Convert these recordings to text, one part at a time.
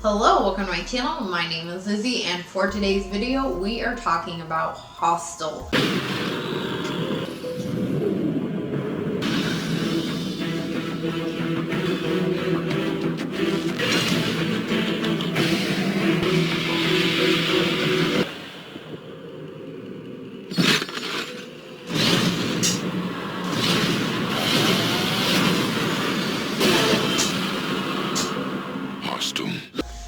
Hello, welcome to my channel. My name is Lizzie, and for today's video, we are talking about HOSTEL.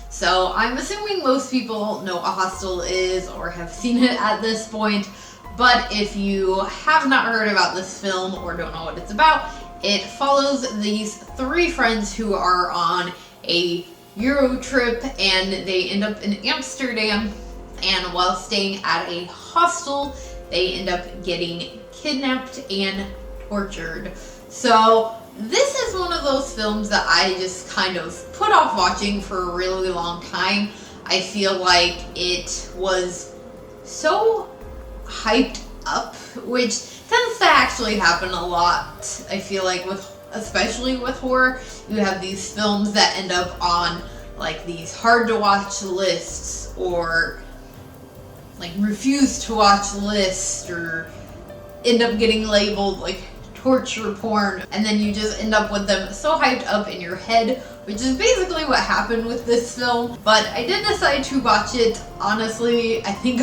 So I'm assuming most people know what HOSTEL is or have seen it at this point, but if you have not heard about this film or don't know what it's about, it follows these three friends who are on a Euro trip and they end up in Amsterdam, and while staying at a hostel, they end up getting kidnapped and tortured. So this is one of those films that I just kind of put off watching for a really long time. I feel like it was so hyped up, which tends to actually happen a lot. I feel like especially with horror, you have these films that end up on like these hard to watch lists or like refuse to watch lists or end up getting labeled like torture porn, and then you just end up with them so hyped up in your head, which is basically what happened with this film. But I did decide to watch it. Honestly, I think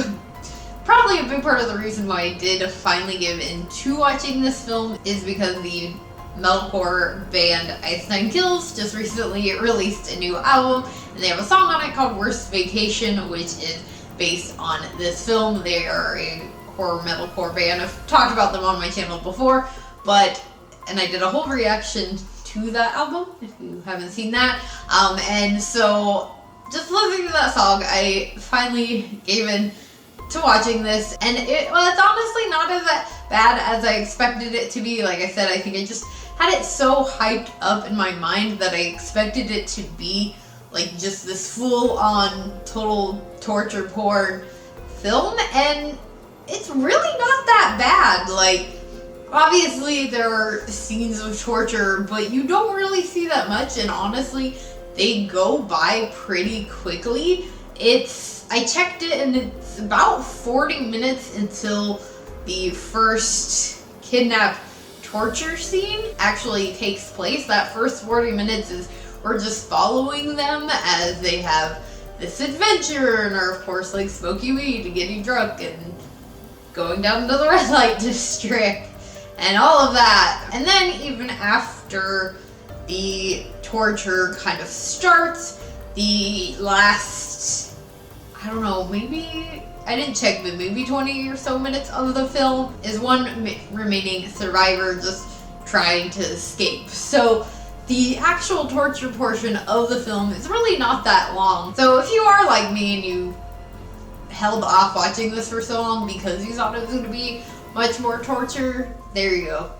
probably a big part of the reason why I did finally give into watching this film is because the metalcore band Ice Nine Kills just recently released a new album, and they have a song on it called Worst Vacation, which is based on this film. They are a horror metalcore band. I've talked about them on my channel before, and I did a whole reaction to that album, if you haven't seen that. And so, just listening to that song, I finally gave in to watching this, and it's honestly not as bad as I expected it to be. Like I said, I think I just had it so hyped up in my mind that I expected it to be like just this full-on, total torture porn film, and it's really not that bad. Like, obviously there are scenes of torture, but you don't really see that much, and honestly, they go by pretty quickly. I checked it, and it's about 40 minutes until the first kidnap torture scene actually takes place. That first 40 minutes is we're just following them as they have this adventure and are of course like smoking weed and getting drunk and going down to the red light district and all of that. And then even after the torture kind of starts, the last, I don't know, maybe, I didn't check, but maybe 20 or so minutes of the film is one remaining survivor just trying to escape. So the actual torture portion of the film is really not that long. So if you are like me and you held off watching this for so long because you thought it was going to be much more torture, there you go.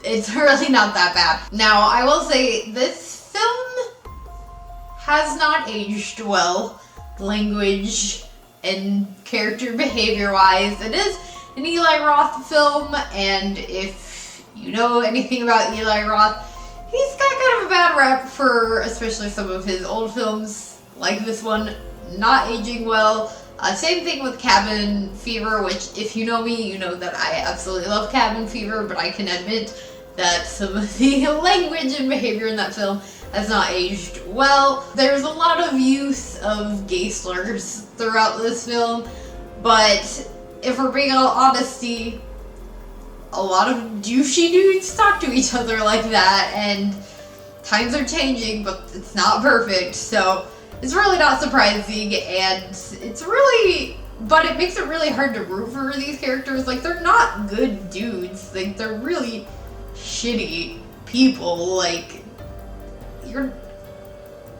It's really not that bad. Now, I will say this film has not aged well, language and character behavior wise. It is an Eli Roth film, and if you know anything about Eli Roth, he's got kind of a bad rep for especially some of his old films, like this one, not aging well. Same thing with Cabin Fever, which if you know me, you know that I absolutely love Cabin Fever, but I can admit that some of the language and behavior in that film has not aged well. There's a lot of use of gay slurs throughout this film, but if we're being all honesty, a lot of douchey dudes talk to each other like that, and times are changing, but it's not perfect, so it's really not surprising, and but it makes it really hard to root for these characters. Like, they're not good dudes, like, they're really shitty people. Like,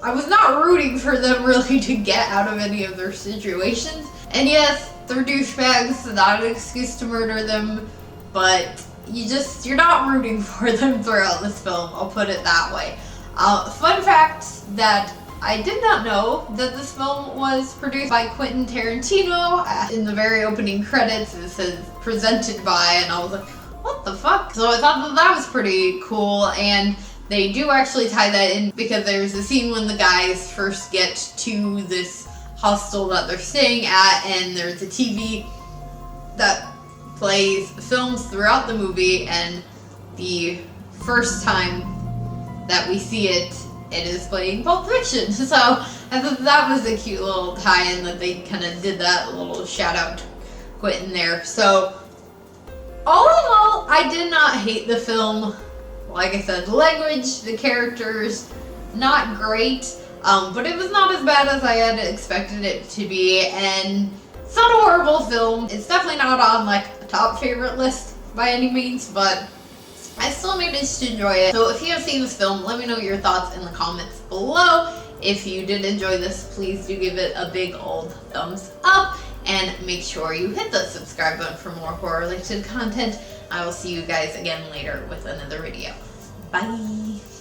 I was not rooting for them really to get out of any of their situations, and yes, they're douchebags, not an excuse to murder them, but you're not rooting for them throughout this film, I'll put it that way. Fun fact that I did not know that this film was produced by Quentin Tarantino. In the very opening credits, it says presented by, and I was like, what the fuck? So I thought that was pretty cool, and they do actually tie that in because there's a scene when the guys first get to this hostel that they're staying at, and there's a TV that plays films throughout the movie, and the first time that we see it, it is playing Pulp Fiction. So I thought that was a cute little tie-in that they kind of did that little shout-out to Quentin there. So all in all, I did not hate the film. Like I said, the language, the characters, not great, but it was not as bad as I had expected it to be, and it's not a horrible film. It's definitely not on like a top favorite list by any means, but I still managed to enjoy it. So if you have seen this film, let me know your thoughts in the comments below. If you did enjoy this, please do give it a big old thumbs up, and make sure you hit the subscribe button for more horror-related content. I will see you guys again later with another video. Bye!